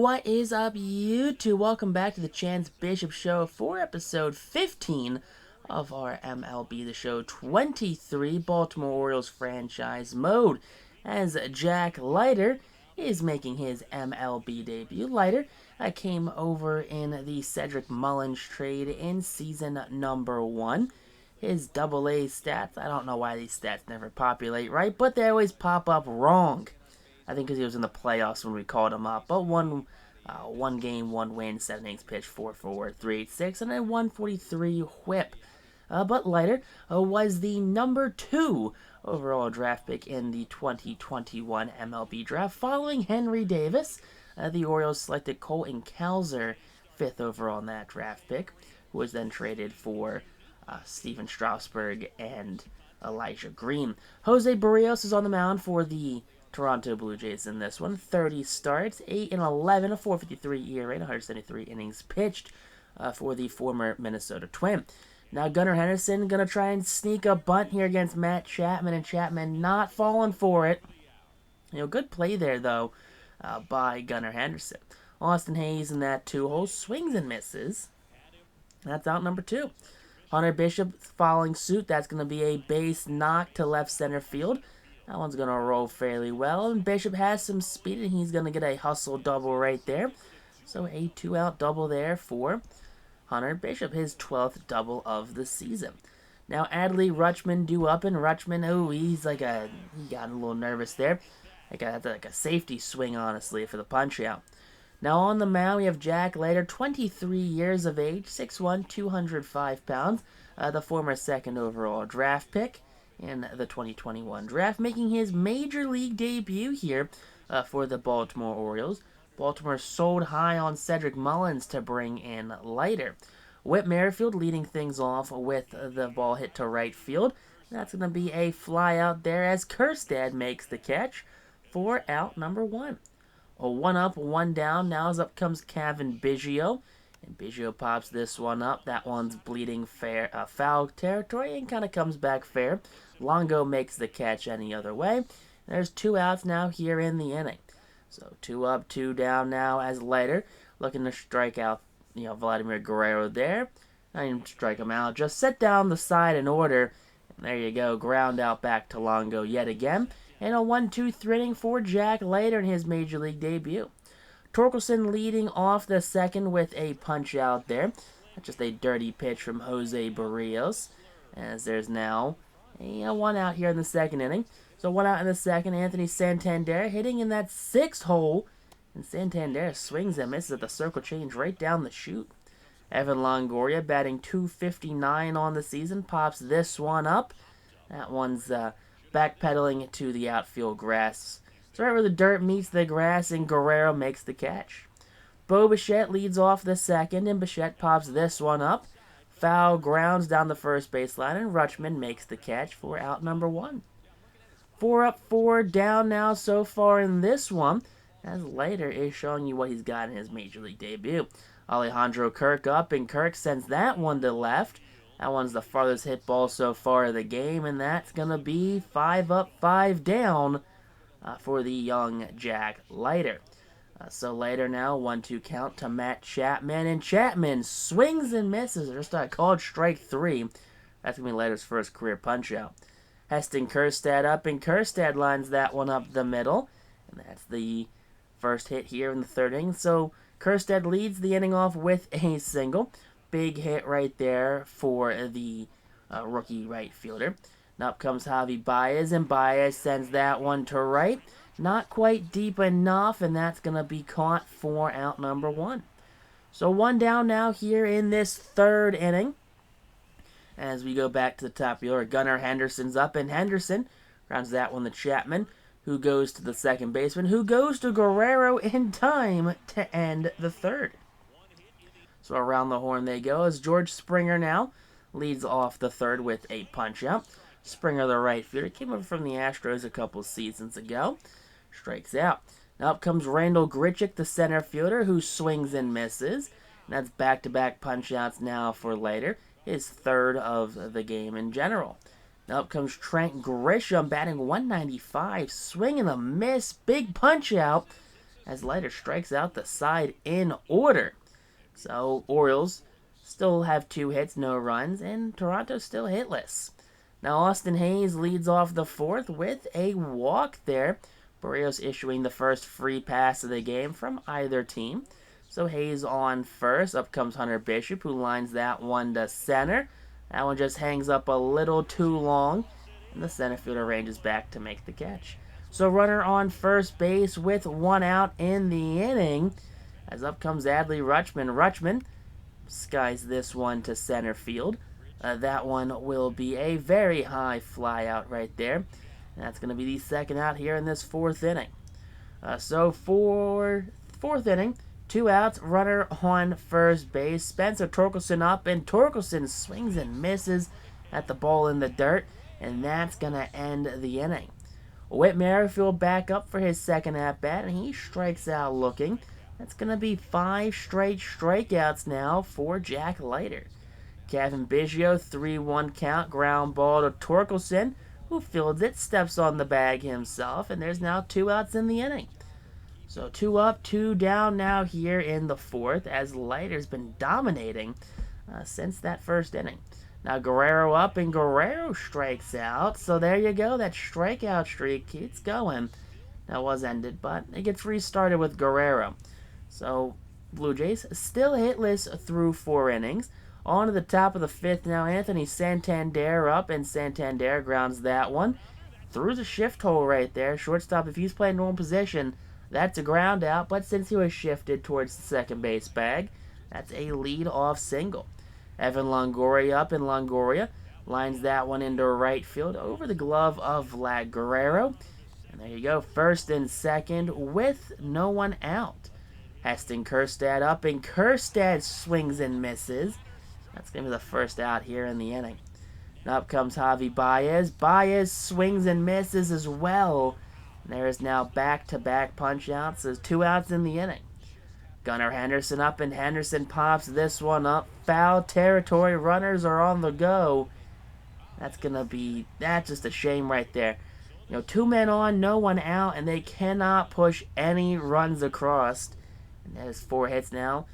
What is up, YouTube? Welcome back to the Chance Bishop Show for episode 15 of our MLB The Show 23 Baltimore Orioles franchise mode, as Jack Leiter is making his MLB debut. Leiter came over in the Cedric Mullins trade in season number 1. His AA stats, I don't know why these stats never populate right, but they always pop up wrong. I think because he was in the playoffs when we called him up. But one game, 1 win, 7 innings pitched, 4.4, 3.86, and a 143 whip. But Leiter was the number 2 overall draft pick in the 2021 MLB draft, following Henry Davis. The Orioles selected Colton Cowser, 5th overall in that draft pick, who was then traded for Stephen Strasburg and Elijah Green. Jose Barrios is on the mound for the Toronto Blue Jays in this one. 30 starts, 8-11, a 4.53 ERA, 173 innings pitched for the former Minnesota Twin. Now Gunnar Henderson going to try and sneak a bunt here against Matt Chapman, and Chapman not falling for it. Good play there, though, by Gunnar Henderson. Austin Hayes in that 2-hole swings and misses. That's out number 2. Hunter Bishop following suit. That's going to be a base knock to left center field. That one's going to roll fairly well, and Bishop has some speed, and he's going to get a hustle double right there. So a 2-out double there for Hunter Bishop, his 12th double of the season. Now Adley Rutschman due up, and Rutschman, he got a little nervous there. Like a safety swing, honestly, for the punch out. Now on the mound, we have Jack Leiter, 23 years of age, 6'1", 205 pounds, the former 2nd overall draft pick in the 2021 draft, making his major league debut here for the Baltimore Orioles. Baltimore sold high on Cedric Mullins to bring in Leiter. Whit Merrifield leading things off with the ball hit to right field. That's going to be a fly out there as Kjerstad makes the catch for out number 1. A 1 up, 1 down. Now as up comes Cavan Biggio. And Biggio pops this one up. That one's bleeding foul territory and kind of comes back fair. Longo makes the catch any other way. There's 2 outs now here in the inning. So 2 up, 2 down now as Leiter looking to strike out, Vladimir Guerrero there. Not even strike him out. Just set down the side in order. And there you go. Ground out back to Longo yet again. And a 1-2-3 inning for Jack Leiter in his major league debut. Torkelson leading off the second with a punch out there. That's just a dirty pitch from Jose Barrios. As there's now a 1 out here in the second inning. So 1 out in the second. Anthony Santander hitting in that 6th hole. And Santander swings and misses at the circle change right down the chute. Evan Longoria batting .259 on the season. Pops this one up. That one's backpedaling to the outfield grass. It's right where the dirt meets the grass, and Guerrero makes the catch. Bo Bichette leads off the second, and Bichette pops this one up. Foul grounds down the first baseline, and Rutschman makes the catch for out number 1. 4 up, 4 down now so far in this one, as Leiter is showing you what he's got in his major league debut. Alejandro Kirk up, and Kirk sends that one to left. That one's the farthest hit ball so far of the game, and that's going to be 5 up, 5 down for the young Jack Leiter. So Leiter now, 1-2 count to Matt Chapman, and Chapman swings and misses. Just called strike 3. That's going to be Leiter's first career punch-out. Heston Kjerstad up, and Kjerstad lines that one up the middle, and that's the first hit here in the 3rd inning. So Kjerstad leads the inning off with a single. Big hit right there for the rookie right fielder. And up comes Javi Baez, and Baez sends that one to right. Not quite deep enough, and that's going to be caught for out number 1. So 1 down now here in this 3rd inning. As we go back to the top of the order, Gunnar Henderson's up, and Henderson grounds that one to Chapman, who goes to the second baseman, who goes to Guerrero in time to end the 3rd. So around the horn they go as George Springer now leads off the 3rd with a punch-out. Springer, the right fielder, came over from the Astros a couple seasons ago. Strikes out. Now up comes Randall Grichuk, the center fielder, who swings and misses. And that's back-to-back punch-outs now for Leiter, his 3rd of the game in general. Now up comes Trent Grisham, batting .195, swing and a miss, big punch-out. as Leiter strikes out the side in order. So, Orioles still have 2 hits, no runs, and Toronto still hitless. Now, Austin Hayes leads off the 4th with a walk there. Barrios issuing the first free pass of the game from either team. So Hayes on first. Up comes Hunter Bishop, who lines that one to center. That one just hangs up a little too long, and the center fielder ranges back to make the catch. So runner on first base with 1 out in the inning. As up comes Adley Rutschman. Rutschman skies this one to center field. That one will be a very high fly out right there. And that's going to be the second out here in this 4th inning. So for 4th inning, 2 outs, runner on first base. Spencer Torkelson up, and Torkelson swings and misses at the ball in the dirt, and that's going to end the inning. Whit Merrifield back up for his second at-bat, and he strikes out looking. That's going to be 5 straight strikeouts now for Jack Leiter. Kevin Biggio, 3-1 count, ground ball to Torkelson, who fields it, steps on the bag himself, and there's now 2 outs in the inning. So 2 up, 2 down now here in the 4th, as Leiter's been dominating since that first inning. Now Guerrero up, and Guerrero strikes out. So there you go, that strikeout streak keeps going. That was ended, but it gets restarted with Guerrero. So Blue Jays still hitless through 4 innings. On to the top of the 5th now, Anthony Santander up, and Santander grounds that one through the shift hole right there. Shortstop, if he's playing normal position, that's a ground out, but since he was shifted towards the second base bag, that's a lead-off single. Evan Longoria up, and Longoria lines that one into right field over the glove of Vlad Guerrero. And there you go, first and second with no one out. Heston Kjerstad up, and Kjerstad swings and misses. That's going to be the first out here in the inning. And up comes Javi Baez. Baez swings and misses as well. And there is now back-to-back punch-outs. There's 2 outs in the inning. Gunnar Henderson up, and Henderson pops this one up. Foul territory. Runners are on the go. That's just a shame right there. 2 men on, no one out, and they cannot push any runs across. And there's 4 hits now.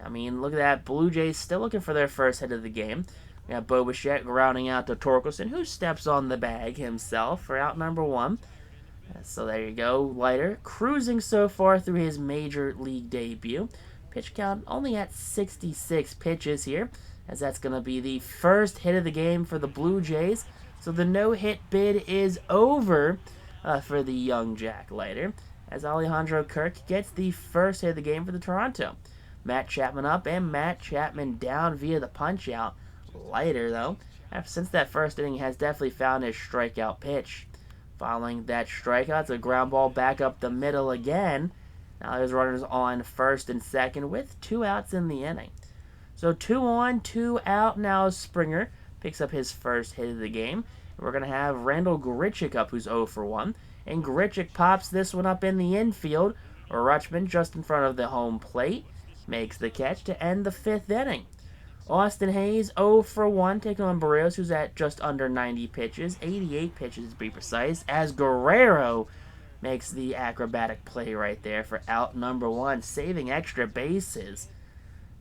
I mean, look at that. Blue Jays still looking for their first hit of the game. We have Bo Bichette grounding out to Torkelson, who steps on the bag himself for out number 1. So there you go. Leiter cruising so far through his major league debut. Pitch count only at 66 pitches here, as that's going to be the first hit of the game for the Blue Jays. So the no-hit bid is over for the young Jack Leiter, as Alejandro Kirk gets the first hit of the game for the Toronto. Matt Chapman up, and Matt Chapman down via the punch-out. Leiter, though, since that first inning, has definitely found his strikeout pitch. Following that strikeout, it's a ground ball back up the middle again. Now there's runners on first and second with 2 outs in the inning. So 2 on, 2 out. Now Springer picks up his first hit of the game. And we're going to have Randall Grichuk up, who's 0 for 1. And Grichuk pops this one up in the infield. Rutschman just in front of the home plate makes the catch to end the 5th inning. Austin Hayes 0 for 1, taking on Barrios, who's at just under 90 pitches, 88 pitches to be precise, as Guerrero makes the acrobatic play right there for out number 1, saving extra bases.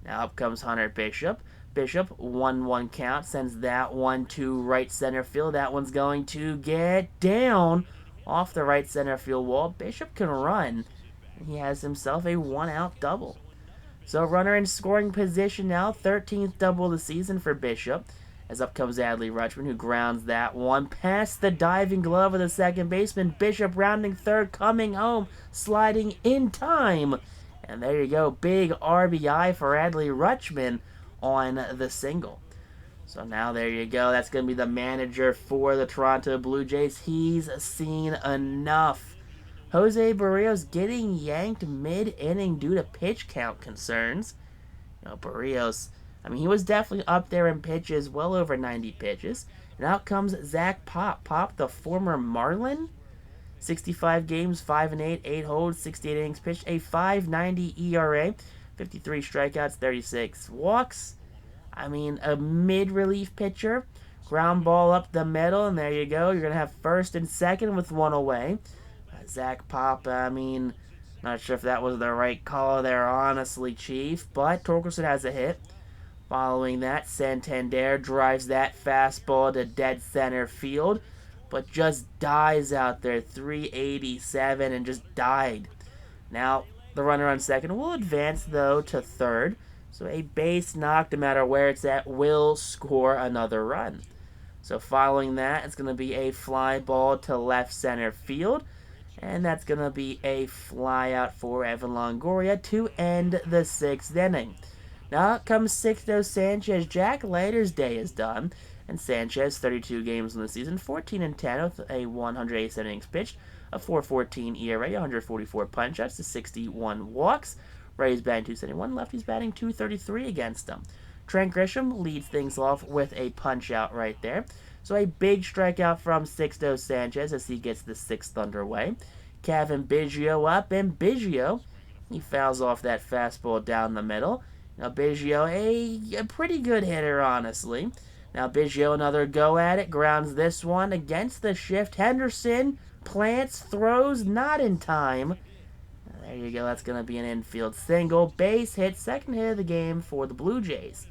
Now up comes Hunter Bishop. Bishop, 1-1 count, sends that one to right center field. That one's going to get down off the right center field wall. Bishop can run, and he has himself a 1-out double. So runner in scoring position now, 13th double of the season for Bishop. As up comes Adley Rutschman, who grounds that one past the diving glove of the second baseman. Bishop rounding third, coming home, sliding in time. And there you go, big RBI for Adley Rutschman on the single. So now there you go, that's going to be the manager for the Toronto Blue Jays. He's seen enough. Jose Barrios getting yanked mid-inning due to pitch count concerns. Barrios, he was definitely up there in pitches, well over 90 pitches. And out comes Zach Pop. Pop, the former Marlin. 65 games, 5-8, 8 holds, 68 innings pitched, a 5.90 ERA, 53 strikeouts, 36 walks. A mid-relief pitcher. Ground ball up the middle, and there you go. You're going to have first and second with one away. Zach Pop, Not sure if that was the right call there, honestly, Chief, but Torkelson has a hit. Following that, Santander drives that fastball to dead center field, but just dies out there, 387, and just died. Now, the runner on second will advance, though, to third, so a base knock, no matter where it's at, will score another run. So following that, it's going to be a fly ball to left center field, and that's going to be a fly out for Evan Longoria to end the sixth inning. Now up comes Sixto Sanchez. Jack Leiter's day is done, and Sanchez, 32 games in the season, 14-10 with a 187 innings pitched, a 4.14 ERA, 144 punch-outs to 61 walks. Ray's batting 271, lefty's batting 233 against him. Trent Grisham leads things off with a punch-out right there. So a big strikeout from Sixto Sanchez as he gets the sixth underway. Kevin Biggio up, and Biggio, he fouls off that fastball down the middle. Now Biggio, a pretty good hitter, honestly. Now Biggio, another go at it, grounds this one against the shift. Henderson plants, throws, not in time. There you go, that's going to be an infield single. Base hit, second hit of the game for the Blue Jays.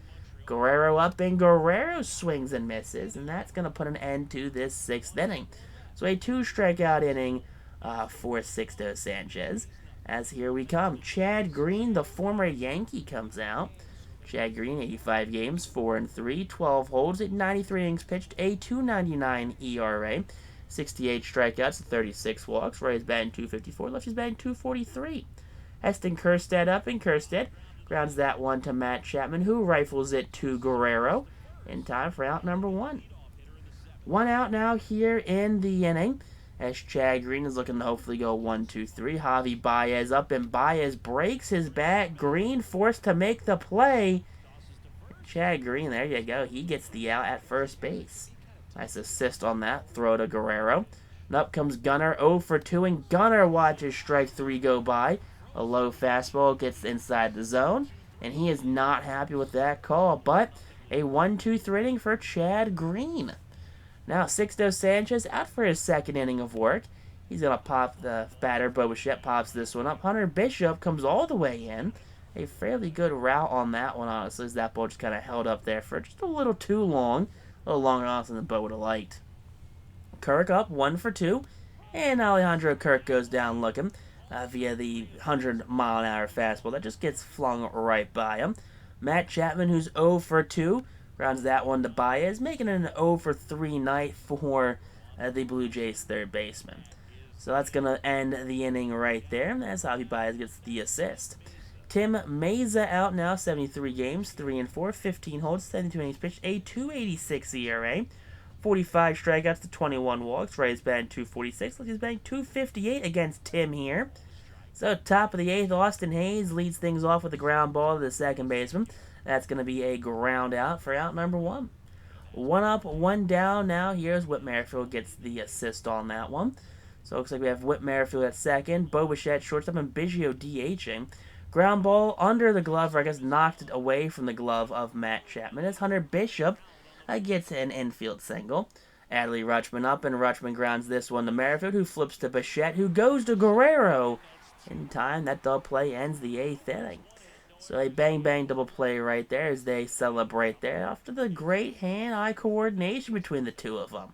Guerrero up, and Guerrero swings and misses, and that's going to put an end to this sixth inning. So a 2-strikeout inning for Sixto Sanchez. As here we come, Chad Green, the former Yankee, comes out. Chad Green, 85 games, 4-3, 12 holds, 93 innings pitched, a 2.99 ERA, 68 strikeouts, 36 walks. Ray's batting 254, lefty's batting 243. Heston Kjerstad up, and Kjerstad grounds that one to Matt Chapman, who rifles it to Guerrero in time for out number one. One out now here in the inning, as Chad Green is looking to hopefully go 1-2-3. Javi Baez up, and Baez breaks his bat. Green forced to make the play. Chad Green, there you go. He gets the out at first base. Nice assist on that. Throw to Guerrero. And up comes Gunnar, 0-2, and Gunnar watches strike three go by. A low fastball gets inside the zone, and he is not happy with that call. But a 1-2-3 inning for Chad Green. Now, Sixto Sanchez out for his second inning of work. He's going to pop the batter. Bo Bichette pops this one up. Hunter Bishop comes all the way in. A fairly good route on that one, honestly, as that ball just kind of held up there for just a little too long. A little longer, honestly, than Bo would have liked. Kirk up, 1-2. And Alejandro Kirk goes down looking via the 100-mile-an-hour fastball. That just gets flung right by him. Matt Chapman, who's 0-2. Grounds that one to Baez, making it an 0-3 night for the Blue Jays third baseman. So that's going to end the inning right there. As Javi Baez gets the assist. Tim Meza out now, 73 games, 3-4, 15 holds, 72 innings pitched, a 2.86 ERA, 45 strikeouts to 21 walks. Ray's batting 246. He's batting 258 against Tim here. So top of the eighth, Austin Hayes leads things off with a ground ball to the second baseman. That's going to be a ground out for out number one. One up, one down now. Here's Whit Merrifield gets the assist on that one. So it looks like we have Whit Merrifield at second, Bo Bichette shortstop, and Biggio DHing. Ground ball under the glove, or I guess knocked it away from the glove of Matt Chapman. As Hunter Bishop gets an infield single. Adley Rutschman up, and Rutschman grounds this one to Merrifield, who flips to Bichette, who goes to Guerrero. In time, that double play ends the eighth inning. So a bang-bang double play right there as they celebrate there after the great hand-eye coordination between the two of them.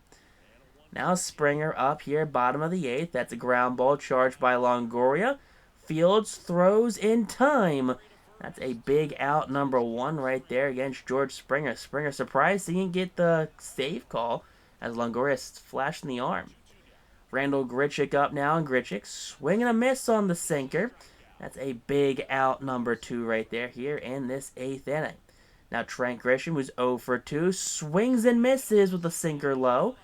Now Springer up here, bottom of the eighth. That's a ground ball charged by Longoria. Fields throws in time. That's a big out number one right there against George Springer. Springer surprised he didn't get the save call as Longoria flashed in the arm. Randall Grichuk up now, and Grichuk swinging a miss on the sinker. That's a big out number two right there here in this eighth inning. Now Trent Grisham, who's 0-2, swings and misses with the sinker low.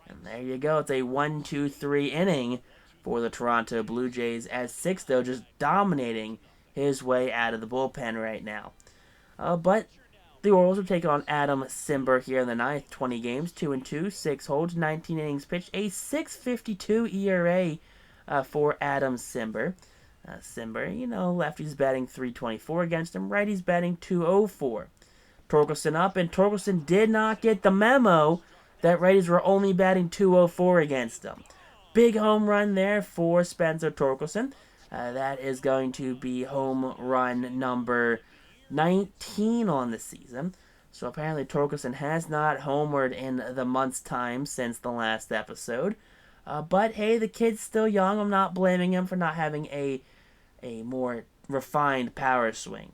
And there you go. It's a 1-2-3 inning for the Toronto Blue Jays as Sixto just dominating his way out of the bullpen right now. But the Orioles are taking on Adam Simber here in the ninth. 20 games, 2-2, 6 holds, 19 innings pitched, a 6.52 ERA for Adam Simber. Simber, lefty's batting 324 against him. Righty's batting 204. Torkelson up, and Torkelson did not get the memo that righties were only batting 204 against him. Big home run there for Spencer Torkelson. That is going to be home run number 19 on the season. So apparently Torkelson has not homered in the month's time since the last episode. But hey, the kid's still young. I'm not blaming him for not having a more refined power swing.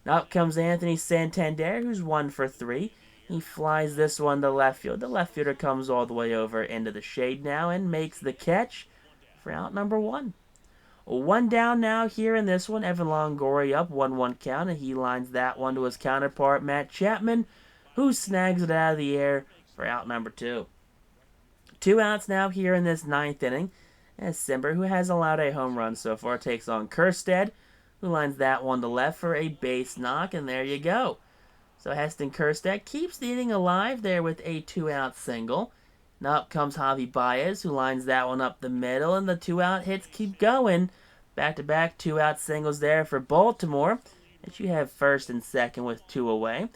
Now up comes Anthony Santander, who's 1 for 3. He flies this one to left field. The left fielder comes all the way over into the shade now and makes the catch for out number 1. One down now here in this one. Evan Longoria up 1-1 count, and he lines that one to his counterpart, Matt Chapman, who snags it out of the air for out number 2. 2 outs now here in this 9th inning, as Simber, who has allowed a home run so far, takes on Kjerstad, who lines that one to left for a base knock, and there you go. So Heston Kjerstad keeps the inning alive there with a 2-out single. Now up comes Javi Baez, who lines that one up the middle, and the 2-out hits keep going. Back-to-back 2-out singles there for Baltimore, as you have first and second with 2 away.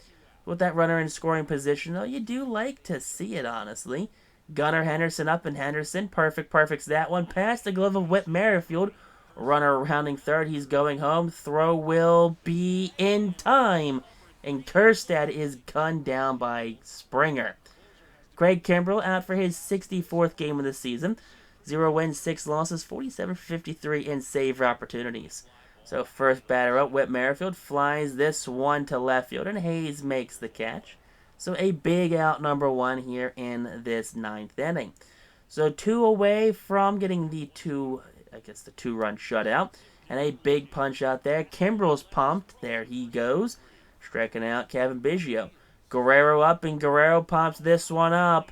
With that runner in scoring position, though, you do like to see it, honestly. Gunnar Henderson up, and Henderson perfects that one past the glove of Whit Merrifield. Runner rounding third, he's going home. Throw will be in time, and Kjerstad is gunned down by Springer. Craig Kimbrell out for his 64th game of the season. 0 wins, 6 losses, 47 for 53 in save opportunities. So first batter up, Whit Merrifield flies this one to left field, and Hayes makes the catch. So a big out number 1 here in this 9th inning. So 2 away from getting the 2-run shutout, and a big punch out there. Kimbrell's pumped. There he goes. Striking out Kevin Biggio. Guerrero up, and Guerrero pops this one up.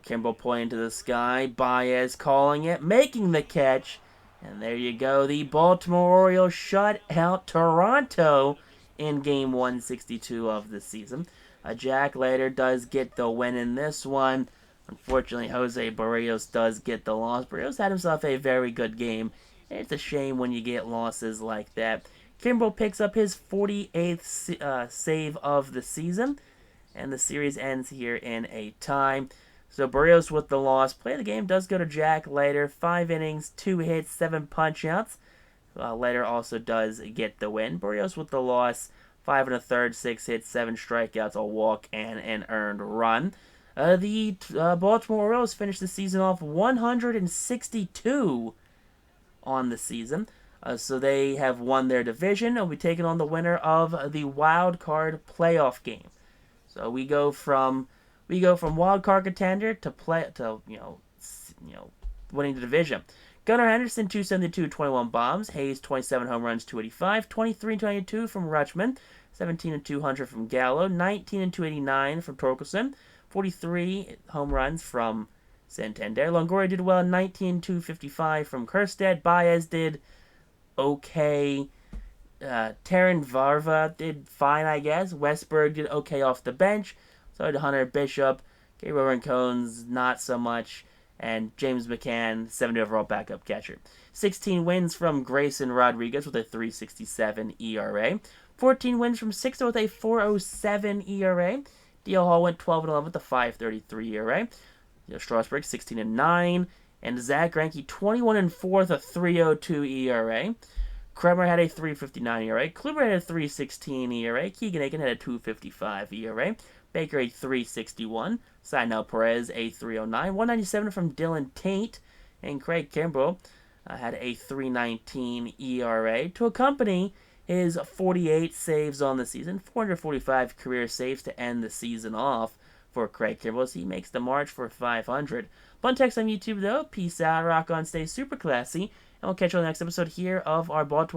Kimbrell pointing to the sky. Baez calling it, making the catch. And there you go. The Baltimore Orioles shut out Toronto in Game 162 of the season. Jack Leiter does get the win in this one. Unfortunately, Jose Barrios does get the loss. Barrios had himself a very good game. It's a shame when you get losses like that. Kimbrell picks up his 48th save of the season, and the series ends here in a tie. So Barrios with the loss. Play of the game does go to Jack Leiter. 5 innings, 2 hits, 7 punch-outs. Leiter also does get the win. Barrios with the loss. 5 1/3, 6 hits, 7 strikeouts, a walk, and an earned run. The Baltimore Orioles finished the season off 162 on the season. So they have won their division and will be taking on the winner of the wild card playoff game. So we go from wild card contender to winning the division. Gunnar Henderson 272, 21 bombs. Hayes 27 home runs, 285. 23 22 from Rutschman. 17 and 200 from Gallo. 19 and 289 from Torkelson. 43 home runs from Santander. Longoria did well. 19 255 from Kjerstad. Baez did okay. Terran Varva did fine, I guess. Westberg did okay off the bench. So did Hunter Bishop. Gabriel Rincon's not so much. And James McCann, 70 overall backup catcher. 16 wins from Grayson Rodriguez with a 3.67 ERA. 14 wins from Sixto with a 4.07 ERA. D.L. Hall went 12-11 with a 5.33 ERA. Strasburg 16-9. And Zach Greinke 21-4 with a 3.02 ERA. Kremer had a 3.59 ERA. Kluber had a 3.16 ERA. Keegan Aiken had a 2.55 ERA. Baker a 3.61. Sidnell Perez a 3.09. 1.97 from Dylan Tate. And Craig Kimbrell had a 3.19 ERA to accompany his 48 saves on the season. 445 career saves to end the season off for Craig Kimbrell as he makes the march for 500. Fun text on YouTube though. Peace out, rock on, stay super classy. And we'll catch you on the next episode here of our Baltimore